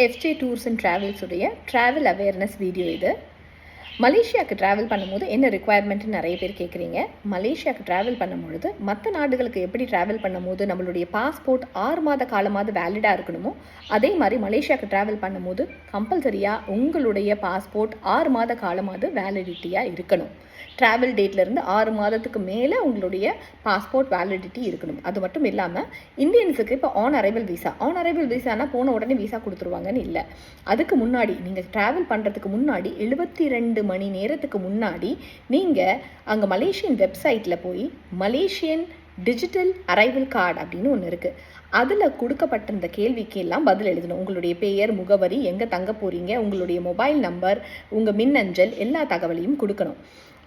FJ tours and ட்ராவல்ஸுடைய travel awareness video இது. மலேசியாவுக்கு ட்ராவல் பண்ணும்போது என்ன ரிக்குவயர்மெண்ட்னு நிறைய பேர் கேட்குறீங்க. மலேசியாவுக்கு ட்ராவல் பண்ணும்பொழுது மற்ற நாடுகளுக்கு எப்படி ட்ராவல் பண்ணும்போது நம்மளுடைய பாஸ்போர்ட் 6 மாத காலமாவது வேலிடாக இருக்கணுமோ, அதே மாதிரி மலேசியாவுக்கு ட்ராவல் பண்ணும்போது கம்பல்சரியாக உங்களுடைய பாஸ்போர்ட் 6 மாத காலமாவது வேலிடிட்டியாக இருக்கணும். ட்ராவல் டேட்லேருந்து 6 மாதத்துக்கு மேலே உங்களுடைய பாஸ்போர்ட் வேலிடிட்டி இருக்கணும். அது மட்டும் இல்லாமல் இந்தியன்ஸுக்கு இப்போ ஆன் அரைவல் விசானா போன உடனே விசா கொடுத்துருவாங்கன்னு இல்லை. அதுக்கு முன்னாடி நீங்கள் ட்ராவல் பண்ணுறதுக்கு முன்னாடி 72 மணி நேரத்துக்கு முன்னாடி நீங்கள் அங்கே மலேசியன் வெப்சைட்டில் போய் மலேசியன் டிஜிட்டல் அரைவல் கார்டு அப்படின்னு ஒன்று இருக்குது. அதில் கொடுக்கப்பட்டிருந்த கேள்விக்கு எல்லாம் பதில் எழுதணும். உங்களுடைய பெயர், முகவரி, எங்கே தங்க போகிறீங்க, உங்களுடைய மொபைல் நம்பர், உங்கள் மின்னஞ்சல் எல்லா தகவலையும் கொடுக்கணும்.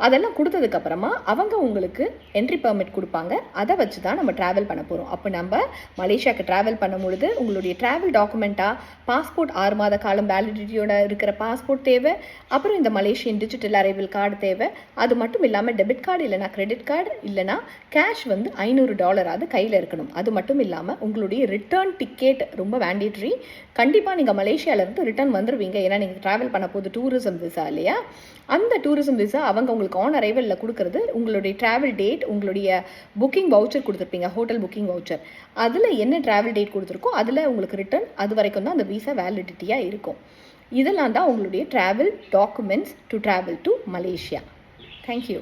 அதெல்லாம் கொடுத்ததுக்கப்புறமா அவங்க உங்களுக்கு என்ட்ரி பெர்மிட் கொடுப்பாங்க. அதை வச்சு தான் நம்ம ட்ராவல் பண்ண போகிறோம். அப்போ நம்ம மலேசியாவுக்கு ட்ராவல் பண்ணும்பொழுது உங்களுடைய ட்ராவல் டாக்குமெண்ட்டாக பாஸ்போர்ட் 6 மாத காலம் வேலிடிட்டியோட இருக்கிற பாஸ்போர்ட் தேவை. அப்புறம் இந்த மலேசியன் டிஜிட்டல் அரைவல் கார்டு தேவை. அது மட்டும் இல்லாமல் டெபிட் கார்டு இல்லைனா கிரெடிட் கார்டு இல்லைனா கேஷ் வந்து $500 கையில் இருக்கணும். அது மட்டும் இல்லாமல் உங்களுடைய ரிட்டர்ன் டிக்கெட் ரொம்ப வேண்டியட்ரி. கண்டிப்பாக நீங்கள் மலேசியாவிலேருந்து ரிட்டர்ன் வந்துடுவீங்க. ஏன்னா நீங்கள் ட்ராவல் பண்ண போது டூரிசம் விசா இல்லையா. அந்த டூரிசம் விசா அவங்க உங்களுக்கு ஆன் அரைவலில் கொடுக்கறது உங்களுடைய ட்ராவல் டேட், உங்களுடைய புக்கிங் வவுச்சர் கொடுத்துருப்பீங்க, ஹோட்டல் புக்கிங் வவுச்சர். அதில் என்ன ட்ராவல் டேட் கொடுத்துருக்கோ அதில் உங்களுக்கு ரிட்டர்ன் அது வரைக்கும் தான் அந்த விசா வேலிடிட்டியாக இருக்கும். இதெல்லாம் தான் உங்களுடைய travel documents to travel to Malaysia. Thank you.